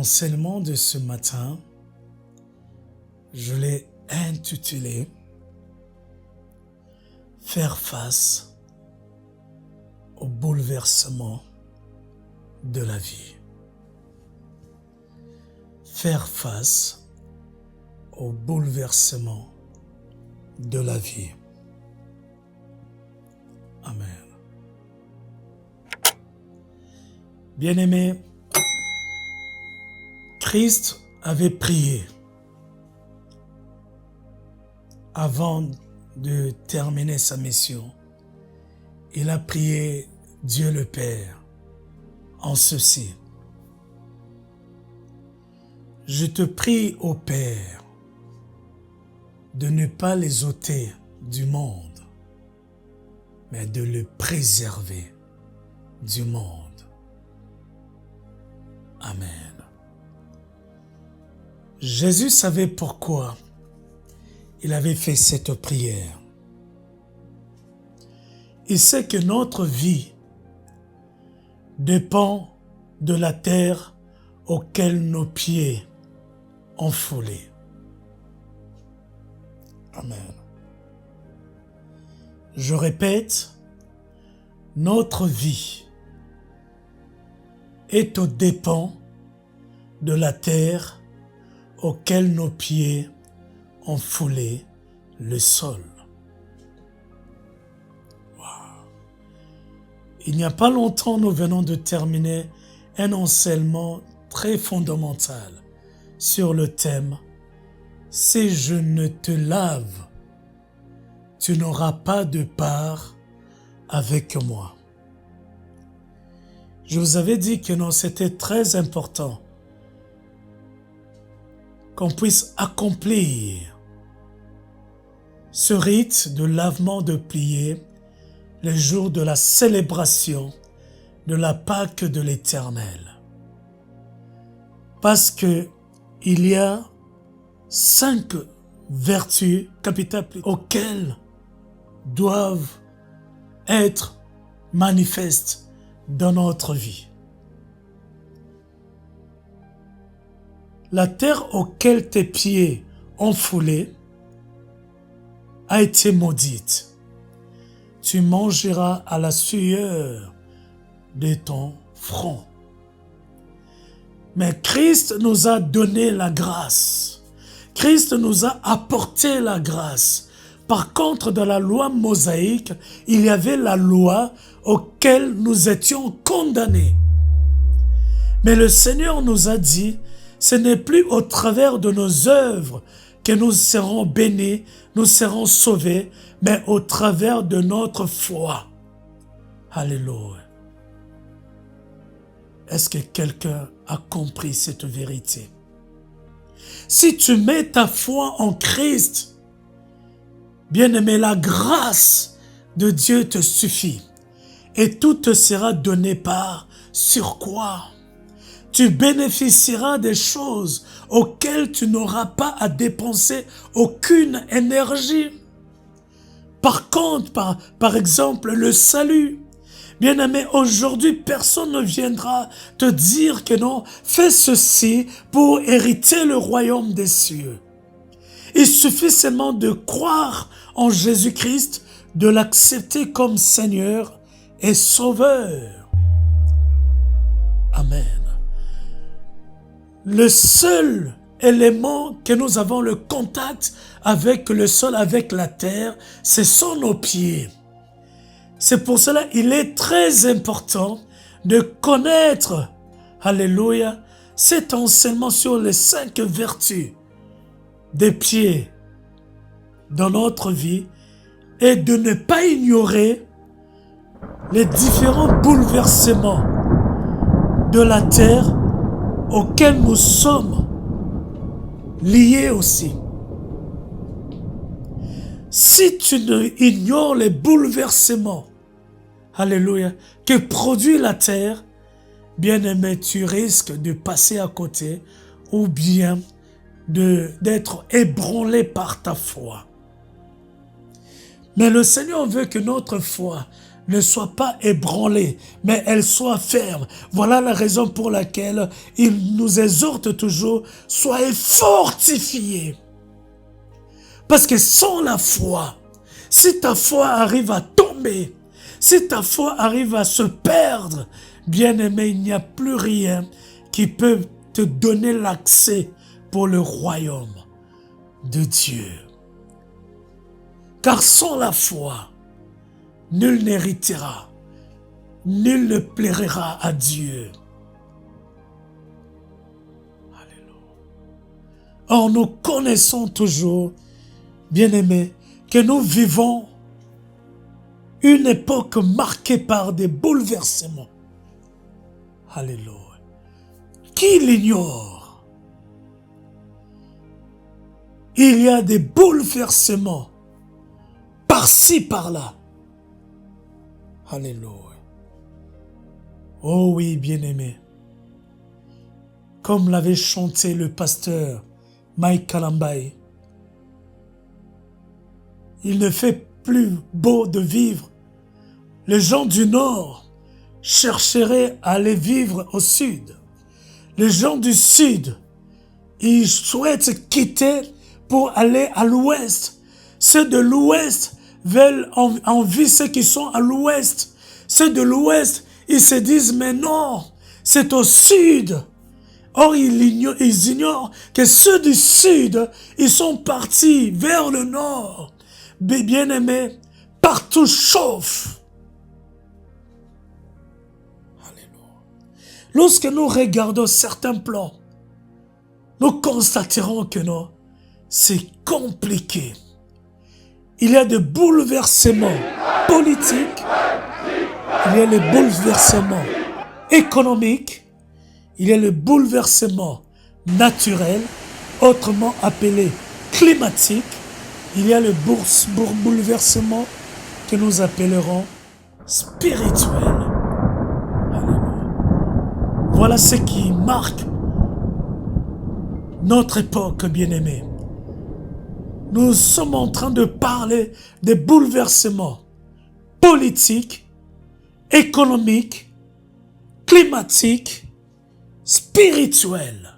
L'enseignement de ce matin, je l'ai intitulé « Faire face au bouleversement de la vie ». Faire face au bouleversement de la vie. Amen. Bien-aimés, Christ avait prié avant de terminer sa mission. Il a prié Dieu le Père en ceci. Je te prie, ô Père, de ne pas les ôter du monde, mais de le préserver du monde. Amen. Jésus savait pourquoi il avait fait cette prière. Il sait que notre vie dépend de la terre auquel nos pieds ont foulé. Amen. Je répète, notre vie est aux dépens de la terre auquel nos pieds ont foulé le sol. Wow. Il n'y a pas longtemps, nous venons de terminer un enseignement très fondamental sur le thème « Si je ne te lave, tu n'auras pas de part avec moi ». Je vous avais dit que non, c'était très important qu'on puisse accomplir ce rite de lavement de pliés le jour de la célébration de la Pâque de l'Éternel. Parce que il y a 5 vertus capitales auxquelles doivent être manifestes dans notre vie. La terre auquel tes pieds ont foulé a été maudite. Tu mangeras à la sueur de ton front. Mais Christ nous a donné la grâce. Christ nous a apporté la grâce. Par contre, dans la loi mosaïque, il y avait la loi auquel nous étions condamnés. Mais le Seigneur nous a dit, ce n'est plus au travers de nos œuvres que nous serons bénis, nous serons sauvés, mais au travers de notre foi. Alléluia. Est-ce que quelqu'un a compris cette vérité? Si tu mets ta foi en Christ, bien-aimé, la grâce de Dieu te suffit. Et tout te sera donné par sur quoi? Tu bénéficieras des choses auxquelles tu n'auras pas à dépenser aucune énergie. Par contre, par exemple, le salut. Bien-aimé, aujourd'hui, personne ne viendra te dire que non, fais ceci pour hériter le royaume des cieux. Il suffit seulement de croire en Jésus-Christ, de l'accepter comme Seigneur et Sauveur. Amen. Le seul élément que nous avons le contact avec le sol, avec la terre, ce sont nos pieds. C'est pour cela qu'il est très important de connaître, alléluia, cet enseignement sur les 5 vertus des pieds dans notre vie et de ne pas ignorer les différents bouleversements de la terre auxquels nous sommes liés aussi. Si tu ignores les bouleversements, alléluia, que produit la terre, bien-aimé, tu risques de passer à côté ou bien d'être ébranlé par ta foi. Mais le Seigneur veut que notre foi ne soit pas ébranlée, mais elle soit ferme. Voilà la raison pour laquelle il nous exhorte toujours, soyez fortifiés. Parce que sans la foi, si ta foi arrive à tomber, si ta foi arrive à se perdre, bien-aimé, il n'y a plus rien qui peut te donner l'accès pour le royaume de Dieu. Car sans la foi, nul n'héritera, nul ne plaira à Dieu. Alléluia. Or, nous connaissons toujours, bien-aimés, que nous vivons une époque marquée par des bouleversements. Alléluia. Qui l'ignore? Il y a des bouleversements par-ci, par-là. Alléluia. Oh oui, bien-aimé. Comme l'avait chanté le pasteur Mike Kalambai, il ne fait plus beau de vivre. Les gens du Nord chercheraient à aller vivre au Sud. Les gens du Sud, ils souhaitent quitter pour aller à l'Ouest. Ceux de l'Ouest veulent envie ceux qui sont à l'Ouest. Ceux de l'Ouest, ils se disent, mais non, c'est au Sud. Or, ils ignorent que ceux du Sud, ils sont partis vers le Nord. Bien-aimés, partout chauffe. Alléluia. Lorsque nous regardons certains plans, nous constaterons que non, c'est compliqué. Il y a des bouleversements politiques, il y a les bouleversements économiques, il y a le bouleversement naturel, autrement appelé climatique. Il y a le bouleversement que nous appellerons spirituel. Alléluia. Voilà ce qui marque notre époque, bien-aimée. Nous sommes en train de parler des bouleversements politiques, économiques, climatiques, spirituels.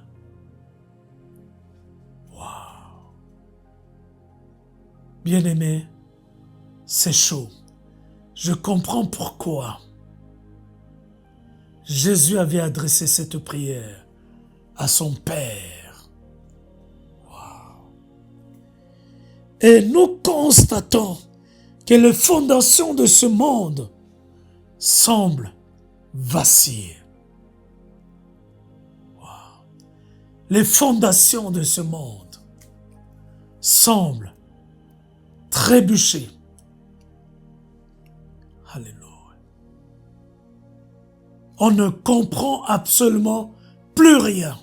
Bien-aimé, c'est chaud. Je comprends pourquoi Jésus avait adressé cette prière à son Père. Wow. Et nous constatons que les fondations de ce monde semblent vaciller. Wow. Les fondations de ce monde semblent trébucher. Alléluia. On ne comprend absolument plus rien.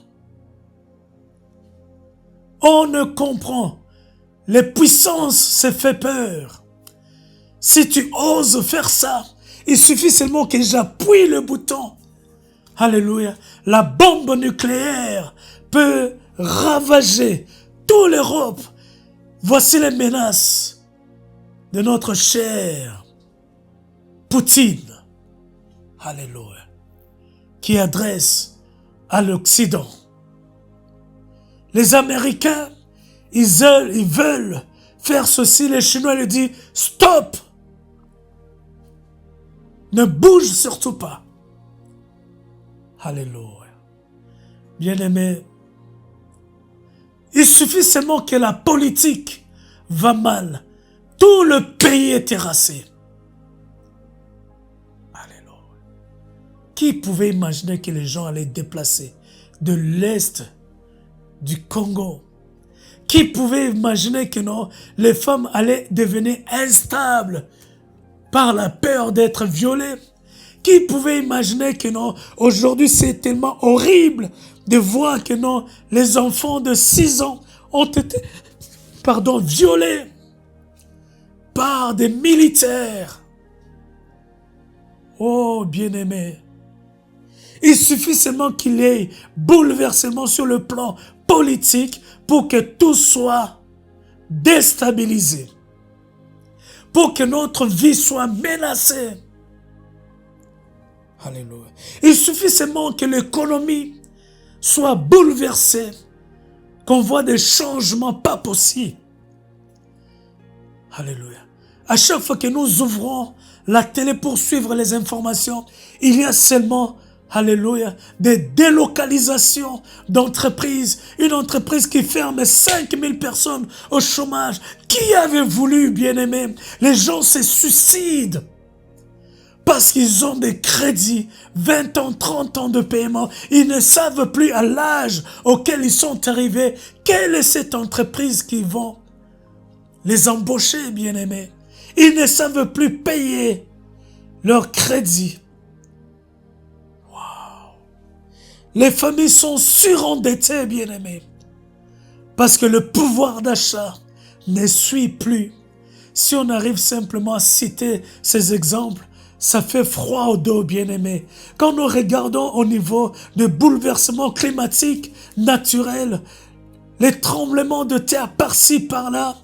On ne comprend. Les puissances se fait peur. Si tu oses faire ça, il suffit seulement que j'appuie le bouton. Alléluia. La bombe nucléaire peut ravager toute l'Europe. Voici les menaces de notre cher Poutine, alléluia, qui adresse à l'Occident. Les Américains, ils veulent faire ceci, les Chinois lui disent « Stop ! Ne bouge surtout pas !» Alléluia. Bien-aimés, il suffit seulement que la politique va mal. Tout le pays est terrassé. Alléluia. Qui pouvait imaginer que les gens allaient déplacer de l'Est du Congo? Qui pouvait imaginer que non, les femmes allaient devenir instables par la peur d'être violées? Qui pouvait imaginer que non, aujourd'hui c'est tellement horrible de voir que non, les enfants de 6 ans ont été, violés par des militaires. Oh, bien-aimé, il suffit seulement qu'il y ait bouleversement sur le plan politique pour que tout soit déstabilisé, pour que notre vie soit menacée. Alléluia. Il suffit seulement que l'économie soit bouleversée, qu'on voit des changements pas possibles. Alléluia. À chaque fois que nous ouvrons la télé pour suivre les informations, il y a seulement, alléluia, des délocalisations d'entreprises. Une entreprise qui ferme 5000 personnes au chômage. Qui avait voulu, bien-aimé? Les gens se suicident parce qu'ils ont des crédits, 20 ans, 30 ans de paiement. Ils ne savent plus à l'âge auquel ils sont arrivés quelle est cette entreprise qui vont les embaucher, bien-aimés. Ils ne savent plus payer leur crédit. Wow. Les familles sont surendettées, bien-aimés, parce que le pouvoir d'achat ne suit plus. Si on arrive simplement à citer ces exemples, ça fait froid au dos, bien-aimés. Quand nous regardons au niveau de bouleversements climatiques naturels, les tremblements de terre par-ci, par-là,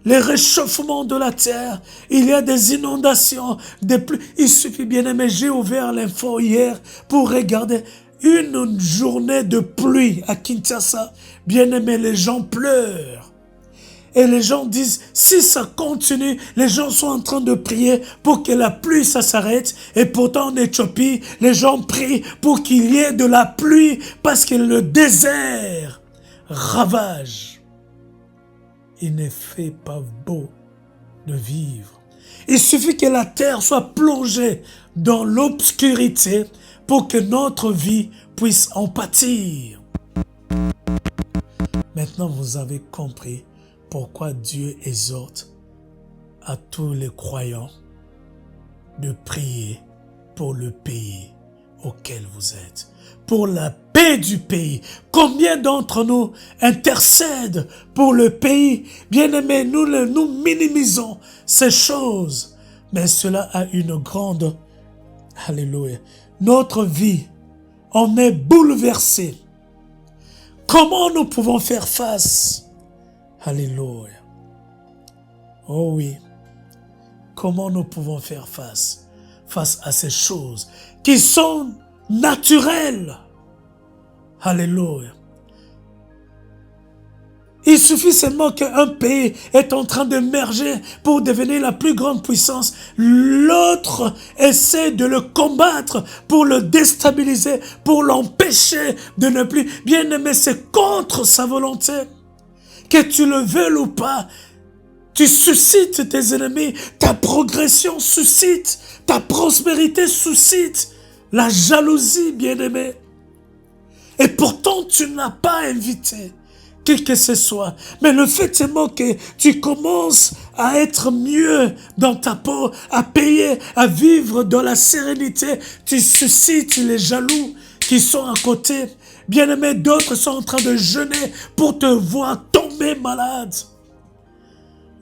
les réchauffements de la terre, il y a des inondations, des pluies. Il suffit, bien-aimé, j'ai ouvert l'info hier pour regarder une journée de pluie à Kinshasa. Bien-aimé, les gens pleurent. Et les gens disent, si ça continue, les gens sont en train de prier pour que la pluie, ça s'arrête. Et pourtant, en Éthiopie, les gens prient pour qu'il y ait de la pluie parce que le désert ravage. Il ne fait pas beau de vivre. Il suffit que la terre soit plongée dans l'obscurité pour que notre vie puisse en pâtir. Maintenant, vous avez compris pourquoi Dieu exhorte à tous les croyants de prier pour le pays auquel vous êtes, pour la paix du pays. Combien d'entre nous intercèdent pour le pays? Bien-aimés, nous minimisons ces choses, mais cela a une grande... Alléluia. Notre vie en est bouleversée. Comment nous pouvons faire face? Alléluia. Oh oui. Comment nous pouvons faire face à ces choses qui sont naturelles? Alléluia. Il suffit seulement qu'un pays est en train d'émerger pour devenir la plus grande puissance. L'autre essaie de le combattre pour le déstabiliser, pour l'empêcher de ne plus... Bien-aimé, c'est contre sa volonté. Que tu le veuilles ou pas, tu suscites tes ennemis, ta progression suscite, ta prospérité suscite la jalousie, bien-aimé. Et pourtant, tu n'as pas invité qui que ce soit. Mais le fait seulement que tu commences à être mieux dans ta peau, à payer, à vivre dans la sérénité, tu suscites les jaloux qui sont à côté. Bien-aimé, d'autres sont en train de jeûner pour te voir tomber malade.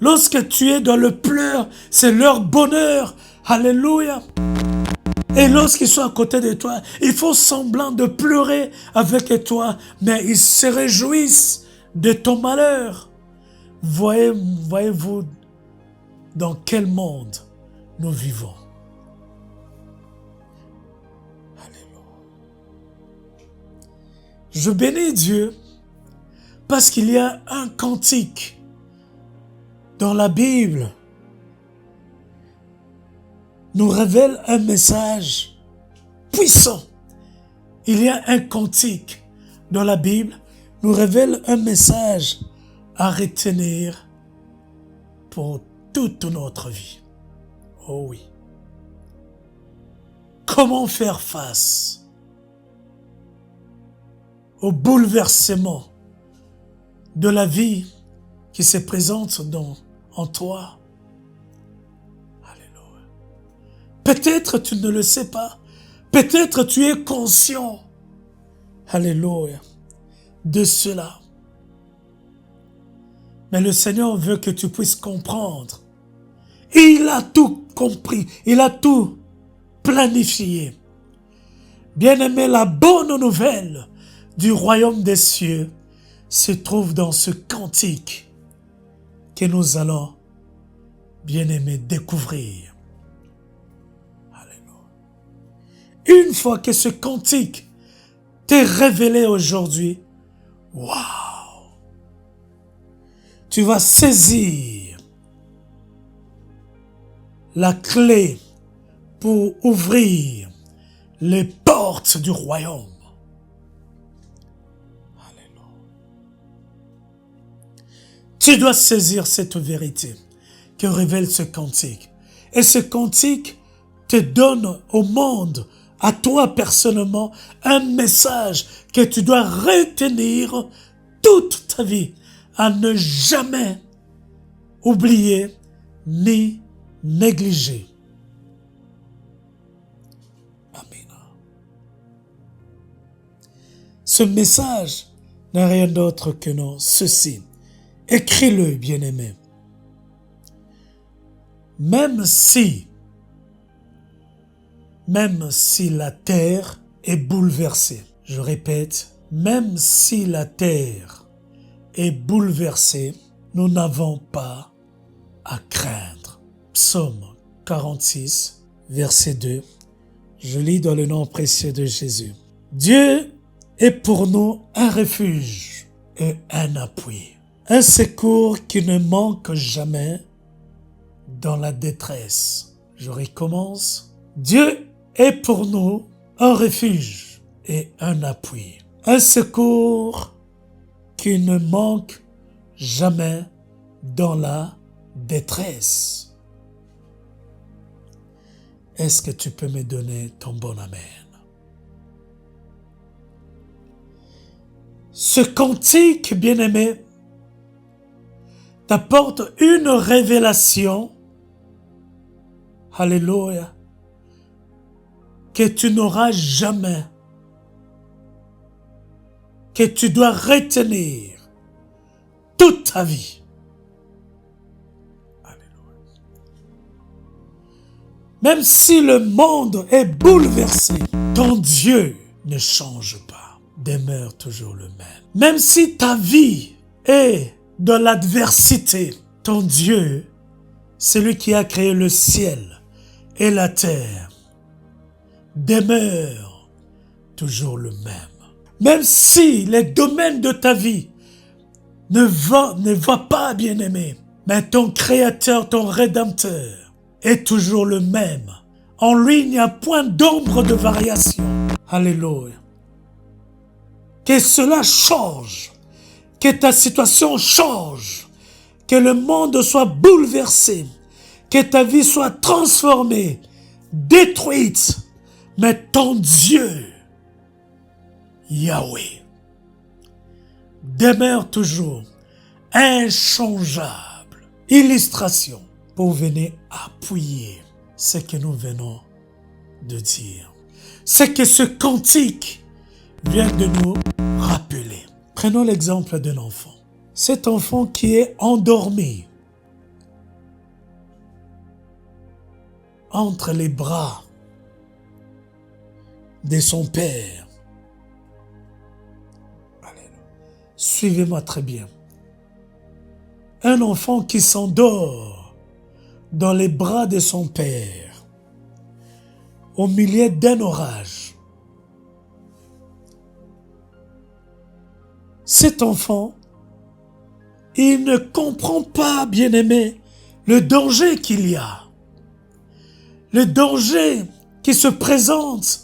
Lorsque tu es dans le pleur, c'est leur bonheur. Alléluia. Et lorsqu'ils sont à côté de toi, ils font semblant de pleurer avec toi, mais ils se réjouissent de ton malheur. Voyez-vous dans quel monde nous vivons? Je bénis Dieu parce qu'il y a un cantique dans la Bible nous révèle un message puissant. Il y a un cantique dans la Bible nous révèle un message à retenir pour toute notre vie. Oh oui. Comment faire face au bouleversement de la vie qui se présente en toi? Alléluia. Peut-être tu ne le sais pas. Peut-être tu es conscient. Alléluia. De cela. Mais le Seigneur veut que tu puisses comprendre. Il a tout compris. Il a tout planifié. Bien-aimé, la bonne nouvelle du royaume des cieux se trouve dans ce cantique que nous allons, bien-aimé, découvrir. Alléluia. une fois que ce cantique t'est révélé aujourd'hui, waouh! Tu vas saisir la clé pour ouvrir les portes du royaume. Alléluia. Tu dois saisir cette vérité que révèle ce cantique. Et ce cantique te donne au monde, à toi personnellement, un message que tu dois retenir toute ta vie, à ne jamais oublier ni négliger. Amen. Ce message n'a rien d'autre que non, ceci. Écris-le, bien-aimé. Même si la terre est bouleversée, je répète, même si la terre est bouleversée, nous n'avons pas à craindre. Psaume 46, verset 2, je lis dans le nom précieux de Jésus. Dieu est pour nous un refuge et un appui, un secours qui ne manque jamais dans la détresse. Je recommence. Dieu est pour nous un refuge et un appui, un secours qui ne manque jamais dans la détresse. Est-ce que tu peux me donner ton bon amen? Ce cantique, bien-aimé, t'apporte une révélation, alléluia, que tu n'auras jamais, que tu dois retenir toute ta vie. Alléluia. Même si le monde est bouleversé, ton Dieu ne change pas, demeure toujours le même. Même si ta vie est dans l'adversité, ton Dieu, c'est lui qui a créé le ciel et la terre, demeure toujours le même. Même si les domaines de ta vie ne va pas, bien-aimé, mais ton Créateur, ton Rédempteur est toujours le même. En lui, il n'y a point d'ombre de variation. Alléluia. Que cela change, que ta situation change, que le monde soit bouleversé, que ta vie soit transformée, détruite, mais ton Dieu, Yahweh, demeure toujours inchangeable. Illustration pour venir appuyer ce que nous venons de dire. C'est que ce cantique vient de nous rappeler. Prenons l'exemple d'un enfant. Cet enfant qui est endormi entre les bras de son père. Suivez-moi très bien. Un enfant qui s'endort dans les bras de son père au milieu d'un orage. Cet enfant, il ne comprend pas, bien-aimé, le danger qu'il y a. Le danger qui se présente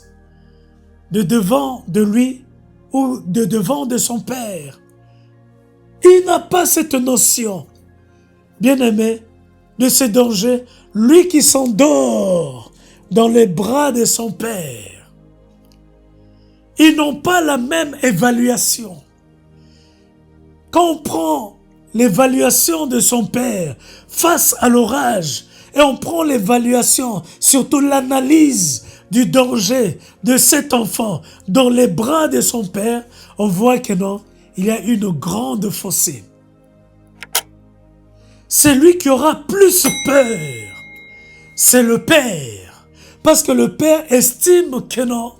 de devant de lui ou de devant de son père. Il n'a pas cette notion, bien-aimé, de ce danger, lui qui s'endort dans les bras de son père. Ils n'ont pas la même évaluation. Quand on prend l'évaluation de son père face à l'orage, et on prend l'évaluation, surtout l'analyse du danger de cet enfant dans les bras de son père, on voit que non, il y a une grande fossé. C'est lui qui aura plus peur. C'est le père. Parce que le père estime que non,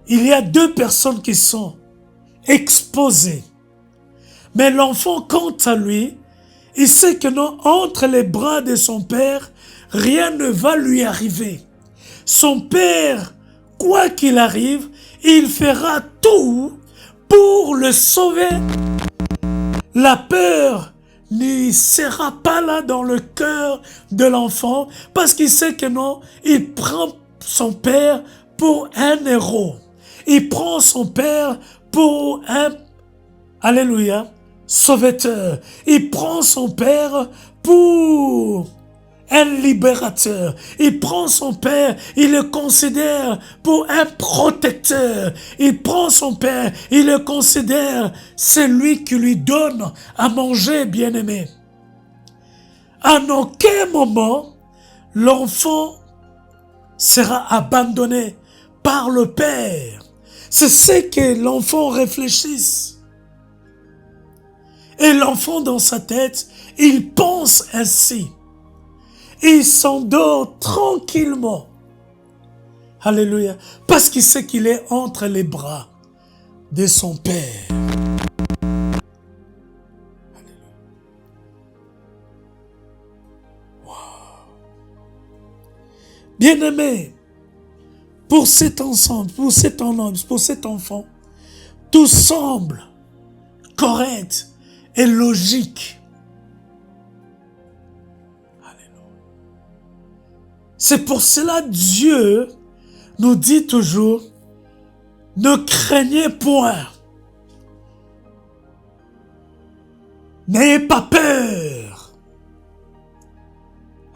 il y a deux personnes qui sont exposées. Mais l'enfant, quant à lui, il sait que non, entre les bras de son père, rien ne va lui arriver. Son père quoi qu'il arrive, il fera tout pour le sauver. La peur n'y sera pas là dans le cœur de l'enfant parce qu'il sait que non, il prend son père pour un héros. Il prend son père pour un, alléluia, sauveteur. Il prend son père pour un libérateur. Il prend son père, il le considère pour un protecteur. Il prend son père, il le considère, c'est lui qui lui donne à manger, bien-aimé. À aucun moment, l'enfant sera abandonné par le père. C'est ce que l'enfant réfléchisse. Et l'enfant dans sa tête, il pense ainsi. Il s'endort tranquillement. Alléluia. Parce qu'il sait qu'il est entre les bras de son Père. Alléluia. Wow. Bien-aimé, pour cet ensemble, pour cet enfant, tout semble correct et logique. C'est pour cela Dieu nous dit toujours, ne craignez point. N'ayez pas peur.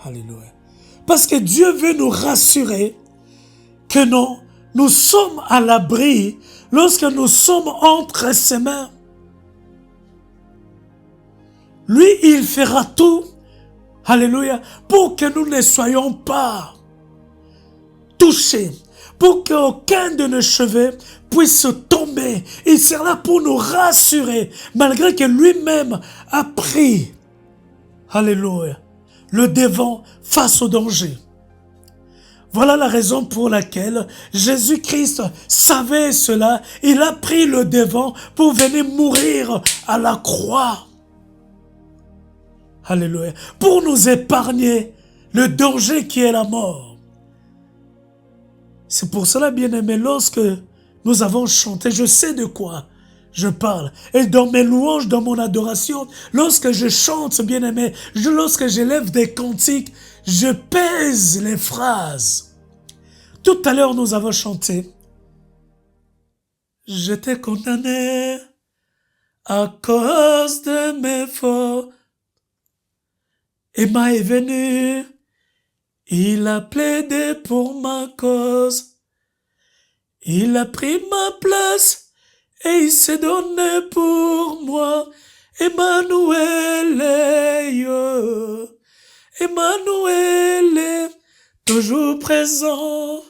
Alléluia. Parce que Dieu veut nous rassurer que non, nous sommes à l'abri lorsque nous sommes entre ses mains. Lui, il fera tout. Alléluia, pour que nous ne soyons pas touchés, pour qu'aucun de nos cheveux puisse tomber. Il sera là pour nous rassurer, malgré que lui-même a pris, alléluia, le devant face au danger. Voilà la raison pour laquelle Jésus-Christ savait cela. Il a pris le devant pour venir mourir à la croix. Alléluia. Pour nous épargner le danger qui est la mort. C'est pour cela, bien-aimé, lorsque nous avons chanté, je sais de quoi je parle. Et dans mes louanges, dans mon adoration, lorsque je chante, bien-aimé, lorsque j'élève des cantiques, je pèse les phrases. Tout à l'heure, nous avons chanté. J'étais condamné à cause de mes fautes. Emma est venu, il a plaidé pour ma cause. Il a pris ma place et il s'est donné pour moi. Emmanuel est toujours présent.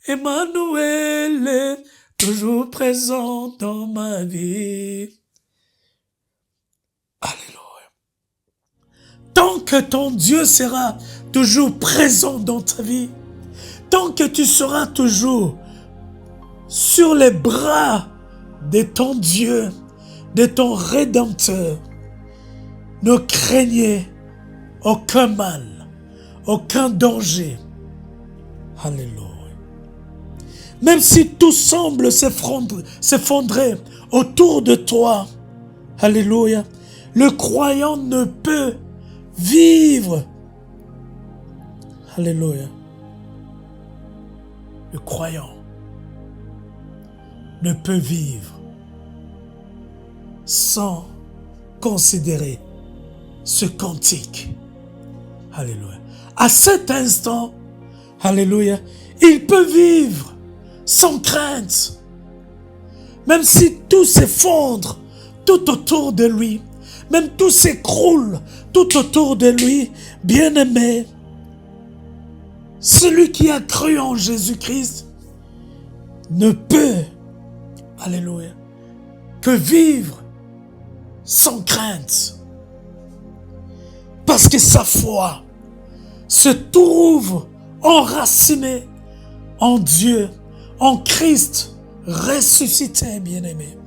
Emmanuel est toujours présent dans ma vie. Alléluia. Tant que ton Dieu sera toujours présent dans ta vie, tant que tu seras toujours sur les bras de ton Dieu, de ton Rédempteur, ne craignez aucun mal, aucun danger. Alléluia. Même si tout semble s'effondrer autour de toi, alléluia, le croyant ne peut vivre. Alléluia. Le croyant ne peut vivre sans considérer ce cantique. Alléluia. À cet instant, alléluia, il peut vivre sans crainte. Même si tout s'effondre tout autour de lui, même tout s'écroule tout autour de lui, bien-aimé, celui qui a cru en Jésus-Christ ne peut, alléluia, que vivre sans crainte. Parce que sa foi se trouve enracinée en Dieu, en Christ ressuscité, bien-aimé.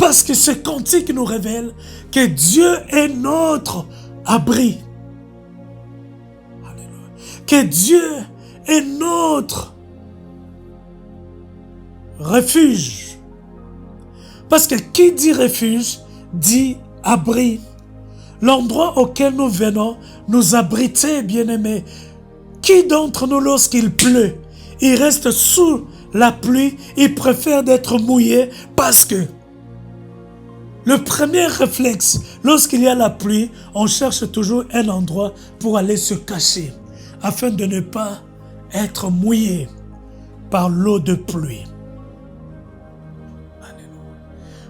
Parce que ce cantique nous révèle que Dieu est notre abri. Alléluia. Que Dieu est notre refuge. Parce que qui dit refuge, dit abri. L'endroit auquel nous venons nous abriter, bien-aimés. Qui d'entre nous, lorsqu'il pleut, il reste sous la pluie, il préfère d'être mouillé parce que le premier réflexe, lorsqu'il y a la pluie, on cherche toujours un endroit pour aller se cacher, afin de ne pas être mouillé par l'eau de pluie.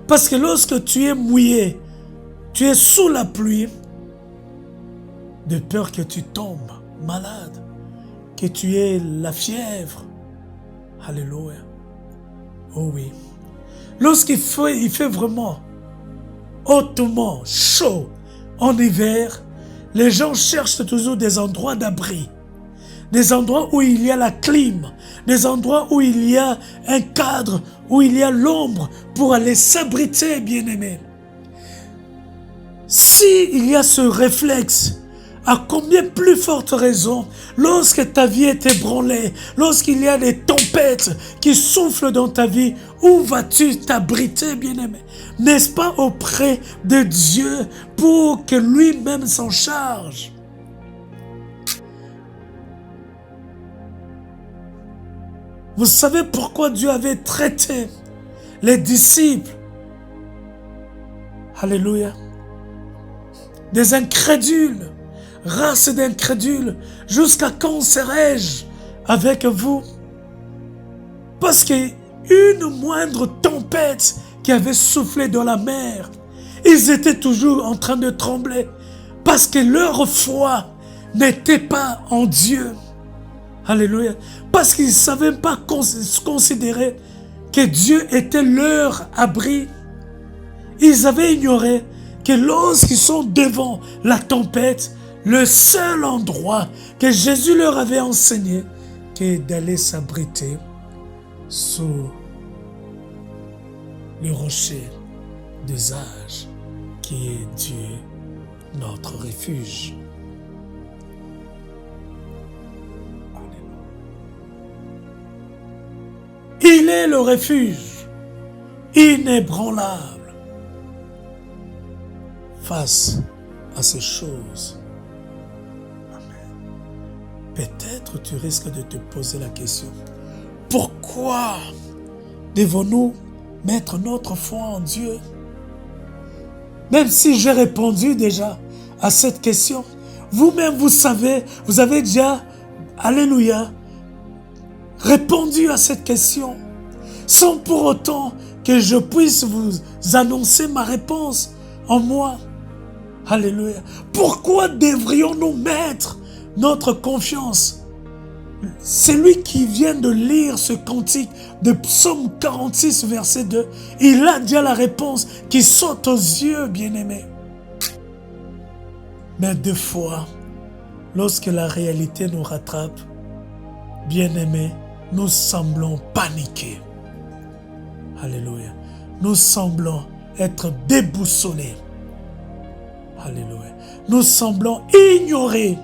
Parce que lorsque tu es mouillé, tu es sous la pluie, de peur que tu tombes malade, que tu aies la fièvre. Alléluia. Oh oui. Lorsqu'il fait vraiment hautement chaud en hiver, les gens cherchent toujours des endroits d'abri. Des endroits où il y a la clim, des endroits où il y a un cadre, où il y a l'ombre pour aller s'abriter, bien-aimé. S'il y a ce réflexe, à combien plus forte raison, lorsque ta vie est ébranlée, lorsqu'il y a des tempêtes qui soufflent dans ta vie, où vas-tu t'abriter, bien-aimé? N'est-ce pas auprès de Dieu pour que lui-même s'en charge? Vous savez pourquoi Dieu avait traité les disciples, alléluia, des incrédules, race d'incrédules, jusqu'à quand serai-je avec vous? Parce qu'une moindre tempête qui avait soufflé dans la mer, ils étaient toujours en train de trembler, parce que leur foi n'était pas en Dieu. Alléluia. Parce qu'ils ne savaient pas considérer que Dieu était leur abri. Ils avaient ignoré que lorsqu'ils sont devant la tempête, le seul endroit que Jésus leur avait enseigné, c'est d'aller s'abriter sous le rocher des âges, qui est Dieu, notre refuge. Il est le refuge inébranlable face à ces choses. Amen. Peut-être tu risques de te poser la question, pourquoi devons-nous mettre notre foi en Dieu? Même si j'ai répondu déjà à cette question, vous-même vous savez, vous avez déjà, alléluia, répondu à cette question, sans pour autant que je puisse vous annoncer ma réponse en moi. Alléluia. Pourquoi devrions-nous mettre notre confiance? Celui qui vient de lire ce cantique de Psaume 46, verset 2, il a déjà la réponse qui saute aux yeux, bien-aimés. Mais deux fois, lorsque la réalité nous rattrape, bien-aimés, nous semblons paniquer. Alléluia. Nous semblons être déboussolés. Alléluia. Nous semblons ignorer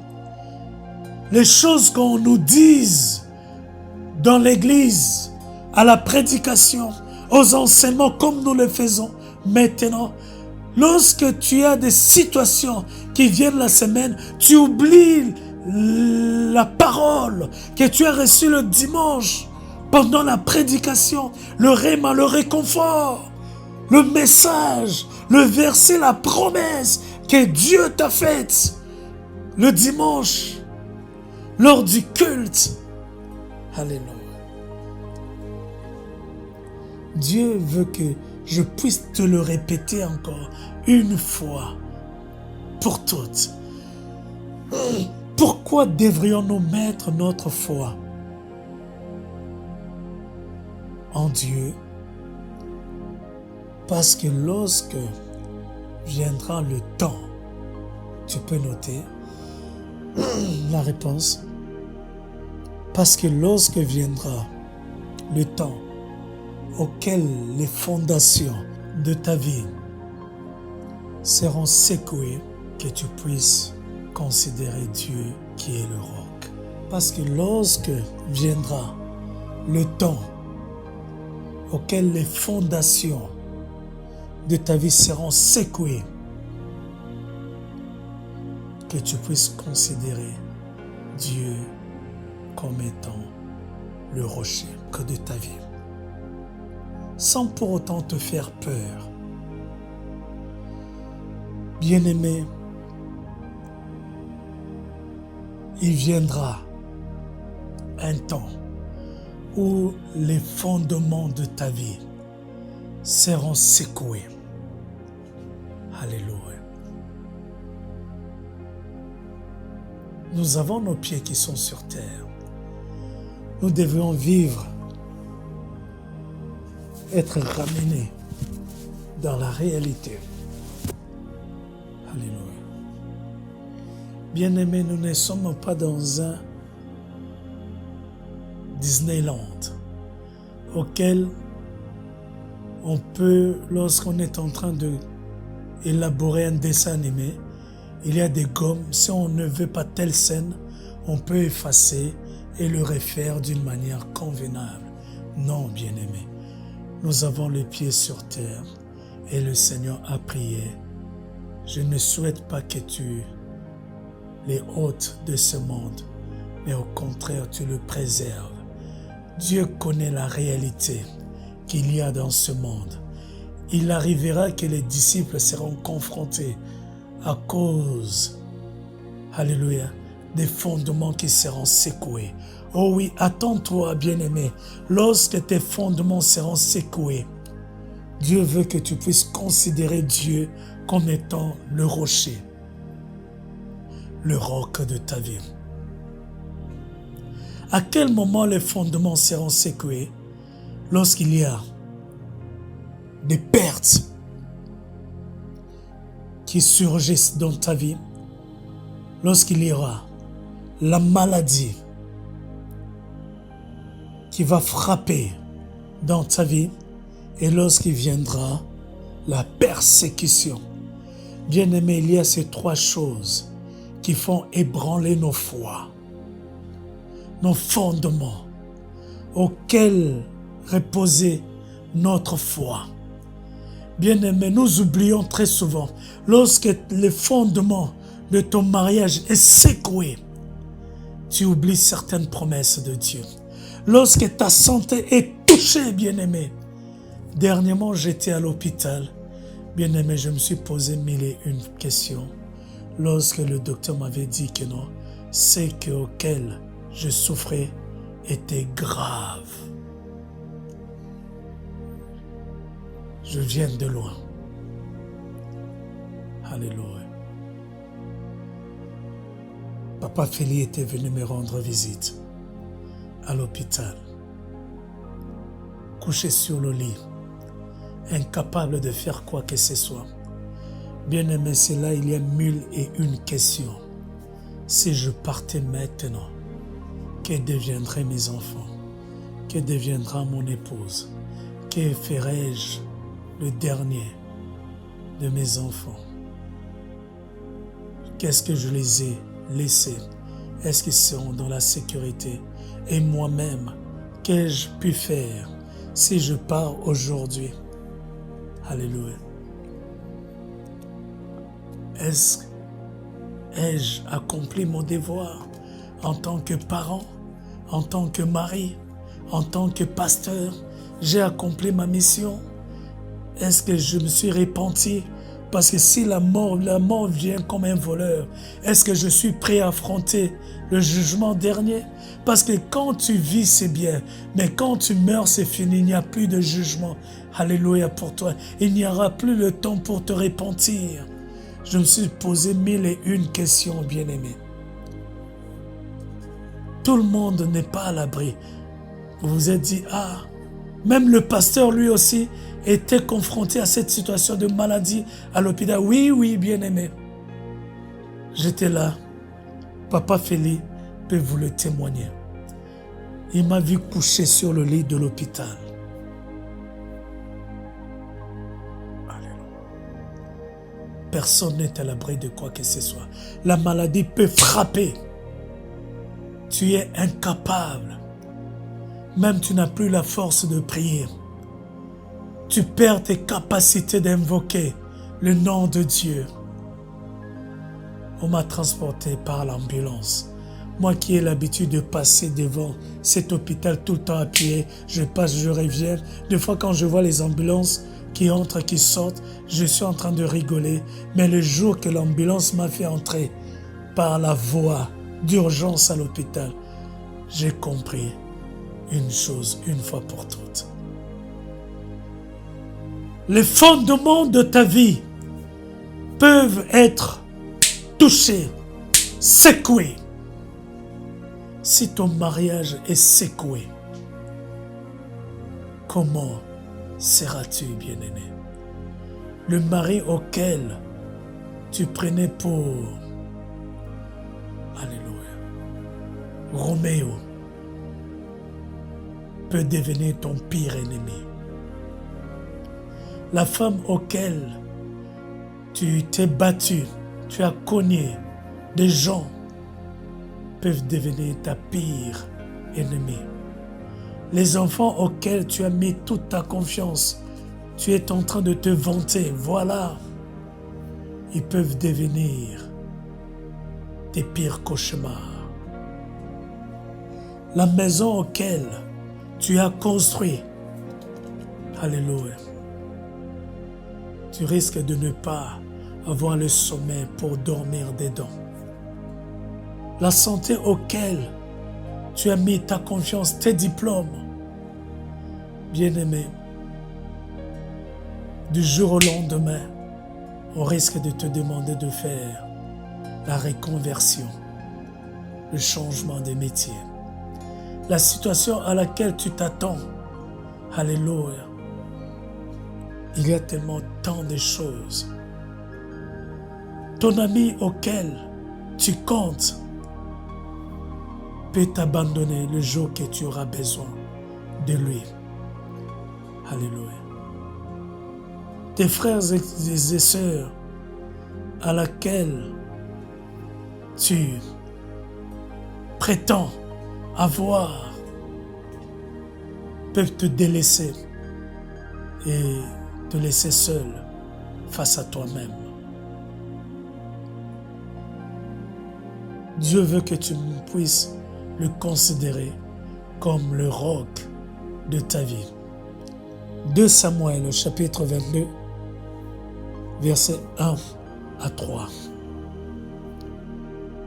les choses qu'on nous dise dans l'église, à la prédication, aux enseignements comme nous le faisons maintenant. Lorsque tu as des situations qui viennent la semaine, tu oublies la parole que tu as reçue le dimanche pendant la prédication, le réma, le réconfort, le message, le verset, la promesse que Dieu t'a faite le dimanche lors du culte. Alléluia. Dieu veut que je puisse te le répéter encore une fois pour toutes. Pourquoi devrions-nous mettre notre foi en Dieu? Parce que lorsque viendra le temps, tu peux noter la réponse. Parce que lorsque viendra le temps auquel les fondations de ta vie seront secoués, que tu puisses considérer Dieu qui est le roc. Parce que lorsque viendra le temps auquel les fondations de ta vie seront secouées, que tu puisses considérer Dieu comme étant le rocher de ta vie, sans pour autant te faire peur. Bien-aimé, il viendra un temps où les fondements de ta vie seront secoués. Alléluia. Nous avons nos pieds qui sont sur terre. Nous devons vivre, être ramenés dans la réalité. Alléluia. Bien-aimés, nous ne sommes pas dans un Disneyland auquel on peut, lorsqu'on est en train d'élaborer un dessin animé, il y a des gommes. Si on ne veut pas telle scène, on peut effacer et le refaire d'une manière convenable. Non, bien-aimés, nous avons les pieds sur terre et le Seigneur a prié. Je ne souhaite pas que tu les ôtes de ce monde, mais au contraire, tu le préserves. Dieu connaît la réalité qu'il y a dans ce monde. Il arrivera que les disciples seront confrontés à cause, alléluia, des fondements qui seront secoués. Oh oui, attends-toi, bien-aimé, lorsque tes fondements seront secoués, Dieu veut que tu puisses considérer Dieu comme étant le rocher, le roc de ta vie. À quel moment les fondements seront secoués? Lorsqu'il y a des pertes qui surgissent dans ta vie, lorsqu'il y aura la maladie qui va frapper dans ta vie et lorsqu'il viendra la persécution. Bien-aimé, il y a ces trois choses qui font ébranler nos foi, nos fondements auxquels reposer notre foi. Bien-aimé, nous oublions très souvent, lorsque le fondement de ton mariage est secoué, tu oublies certaines promesses de Dieu. Lorsque ta santé est touchée, bien-aimé. Dernièrement, j'étais à l'hôpital. Bien-aimé, je me suis posé 1001 questions. Lorsque le docteur m'avait dit que non, ce auquel je souffrais était grave. Je viens de loin. Alléluia. Papa Félix était venu me rendre visite à l'hôpital. Couché sur le lit, incapable de faire quoi que ce soit. Bien-aimé, c'est là il y a 1001 questions. Si je partais maintenant, que deviendraient mes enfants? Que deviendra mon épouse? Que ferais-je le dernier de mes enfants? Qu'est-ce que je les ai laissés? Est-ce qu'ils seront dans la sécurité? Et moi-même, qu'ai-je pu faire si je pars aujourd'hui? Alléluia. Ai-je accompli mon devoir en tant que parent, en tant que mari, en tant que pasteur? J'ai accompli ma mission? Est-ce que je me suis repenti? Parce que si la mort vient comme un voleur, est-ce que je suis prêt à affronter le jugement dernier? Parce que quand tu vis, c'est bien, mais quand tu meurs, c'est fini, il n'y a plus de jugement. Alléluia pour toi. Il n'y aura plus le temps pour te repentir. Je me suis posé 1001 questions, bien-aimés. Tout le monde n'est pas à l'abri. Vous vous êtes dit, même le pasteur lui aussi était confronté à cette situation de maladie à l'hôpital. Oui, bien-aimé. J'étais là. Papa Félix peut vous le témoigner. Il m'a vu coucher sur le lit de l'hôpital. personne n'est à l'abri de quoi que ce soit. La maladie peut frapper. Tu es incapable. Même tu n'as plus la force de prier. Tu perds tes capacités d'invoquer le nom de Dieu. On m'a transporté par l'ambulance. Moi qui ai l'habitude de passer devant cet hôpital tout le temps à pied, je passe, je reviens. Des fois quand je vois les ambulances qui entrent, qui sortent, je suis en train de rigoler. Mais le jour que l'ambulance m'a fait entrer par la voie d'urgence à l'hôpital, j'ai compris une chose une fois pour toutes. Les fondements de ta vie peuvent être touchés, secoués. Si ton mariage est secoué, comment seras-tu, bien-aimé? Le mari auquel tu prenais pour, alléluia, Roméo, peut devenir ton pire ennemi. La femme auquel tu t'es battu, tu as cogné, des gens peuvent devenir ta pire ennemie. Les enfants auxquels tu as mis toute ta confiance, tu es en train de te vanter, voilà, ils peuvent devenir tes pires cauchemars. La maison auquel tu as construit, alléluia, tu risques de ne pas avoir le sommeil pour dormir dedans. La santé auquel tu as mis ta confiance, tes diplômes, bien-aimé, du jour au lendemain, on risque de te demander de faire la reconversion, le changement de métier. La situation à laquelle tu t'attends, alléluia, il y a tellement tant de choses. Ton ami auquel tu comptes peut t'abandonner le jour que tu auras besoin de lui. Alléluia. Tes frères et sœurs à laquelle tu prétends avoir peuvent te délaisser et te laisser seul face à toi-même. Dieu veut que tu puisses le considérer comme le roc de ta vie. 2 Samuel, chapitre 22, versets 1 à 3.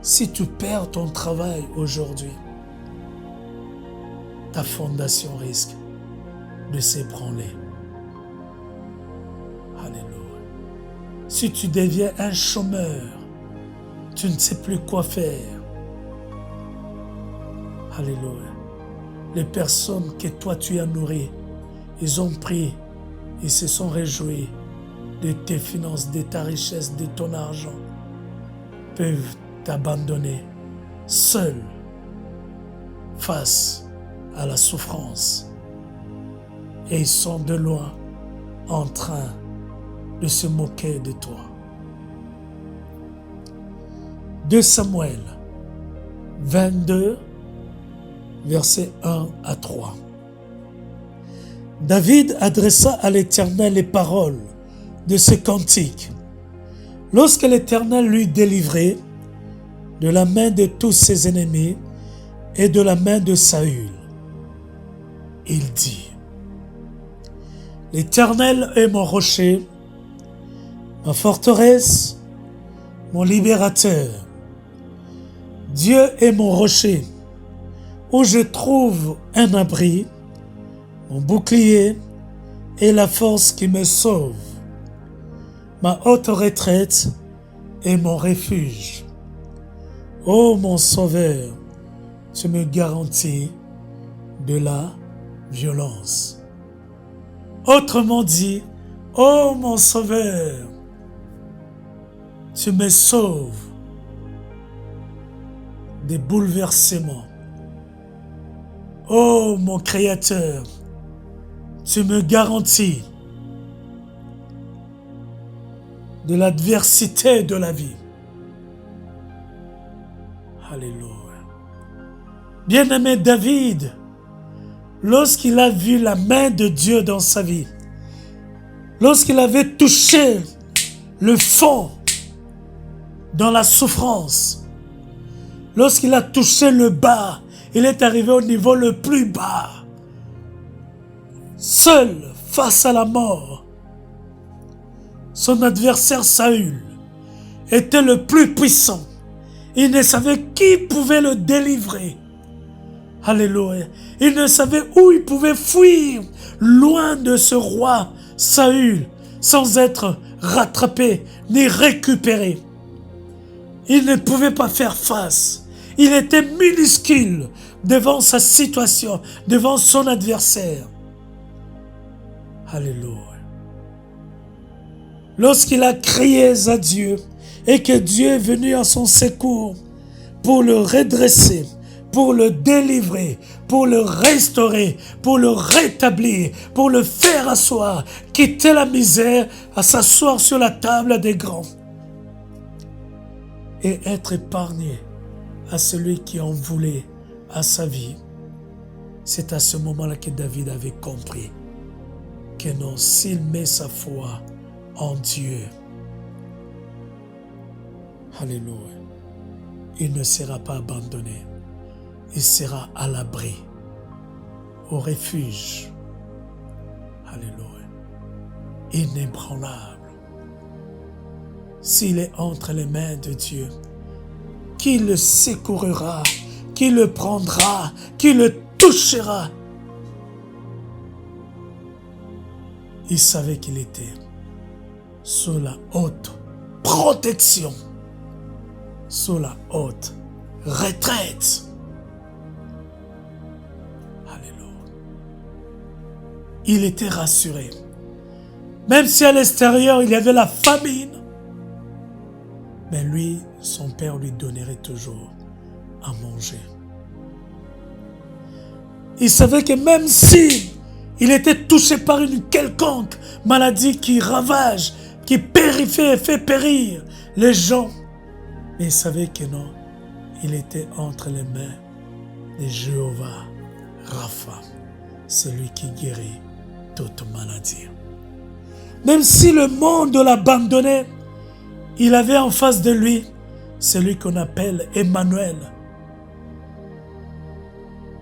Si tu perds ton travail aujourd'hui, ta fondation risque de s'ébranler. Alléluia. Si tu deviens un chômeur, tu ne sais plus quoi faire. Alléluia. Les personnes que toi tu as nourries, ils ont pris, ils se sont réjouis de tes finances, de ta richesse, de ton argent, peuvent t'abandonner seul face à la souffrance. Et ils sont de loin en train de se moquer de toi. 2 Samuel 22, versets 1 à 3. David adressa à l'Éternel les paroles de ce cantique. Lorsque l'Éternel lui délivrait de la main de tous ses ennemis et de la main de Saül, il dit: L'Éternel est mon rocher, ma forteresse, mon libérateur. Dieu est mon rocher, où je trouve un abri, mon bouclier et la force qui me sauve, ma haute retraite et mon refuge. Ô mon sauveur, tu me garantis de la violence. Autrement dit, ô mon sauveur, tu me sauves des bouleversements. Ô mon Créateur, tu me garantis de l'adversité de la vie. Alléluia. Bien-aimé David, lorsqu'il a vu la main de Dieu dans sa vie, lorsqu'il avait touché le fond dans la souffrance, lorsqu'il a touché le bas, il est arrivé au niveau le plus bas. Seul face à la mort, son adversaire Saül était le plus puissant. Il ne savait qui pouvait le délivrer. Alléluia. Il ne savait où il pouvait fuir loin de ce roi Saül sans être rattrapé ni récupéré. Il ne pouvait pas faire face. Il était minuscule devant sa situation, devant son adversaire. Alléluia. Lorsqu'il a crié à Dieu et que Dieu est venu à son secours pour le redresser, pour le délivrer, pour le restaurer, pour le rétablir, pour le faire asseoir, quitter la misère, à s'asseoir sur la table des grands et être épargné à celui qui en voulait à sa vie. C'est à ce moment-là que David avait compris que non, s'il met sa foi en Dieu, alléluia, il ne sera pas abandonné. Il sera à l'abri, au refuge. Alléluia. Inébranlable. S'il est entre les mains de Dieu, qui le secourira, qui le prendra, qui le touchera. Il savait qu'il était sous la haute protection, sous la haute retraite. Alléluia. Il était rassuré. Même si à l'extérieur il y avait la famine, mais lui, son père lui donnerait toujours à manger. Il savait que même si il était touché par une quelconque maladie qui ravage, qui périfie et fait périr les gens, mais il savait que non, il était entre les mains de Jéhovah Rapha, celui qui guérit toute maladie. Même si le monde l'abandonnait, il avait en face de lui celui qu'on appelle Emmanuel,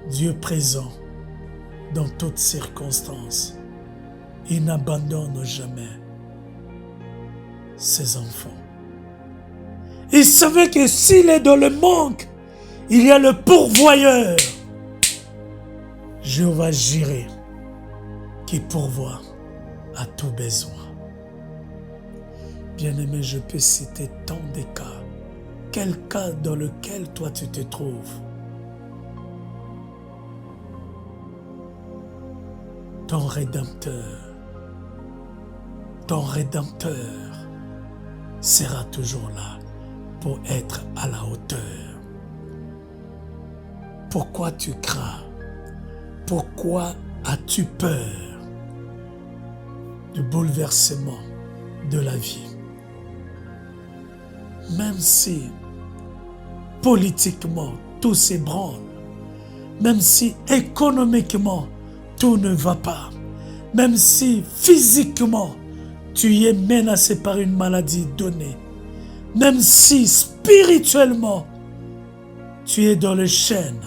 Dieu présent dans toutes circonstances. Il n'abandonne jamais ses enfants. Il savait que s'il est dans le manque, il y a le pourvoyeur, Jéhovah Jireh, qui pourvoit à tout besoin. Bien-aimé, je peux citer tant de cas. Quel cas dans lequel toi tu te trouves? Ton Rédempteur sera toujours là pour être à la hauteur. Pourquoi tu crains? Pourquoi as-tu peur du bouleversement de la vie? Même si politiquement tout s'ébranle, même si économiquement tout ne va pas, même si physiquement tu es menacé par une maladie donnée, même si spirituellement tu es dans les chaînes,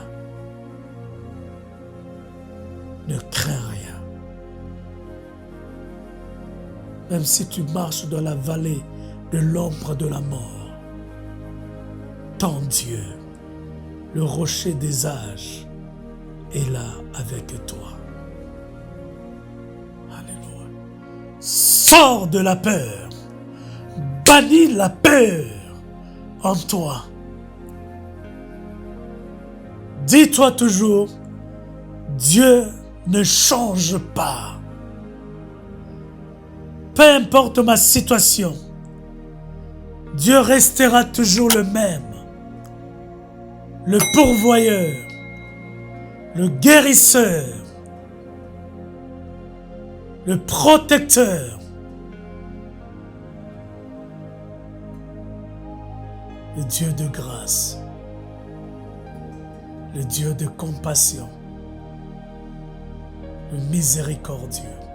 ne crains rien. Même si tu marches dans la vallée de l'ombre de la mort, ton Dieu, le rocher des âges, est là avec toi. Alléluia. Sors de la peur. Bannis la peur en toi. Dis-toi toujours, Dieu ne change pas. Peu importe ma situation, Dieu restera toujours le même. Le pourvoyeur, le guérisseur, le protecteur. le Dieu de grâce, le Dieu de compassion, le miséricordieux.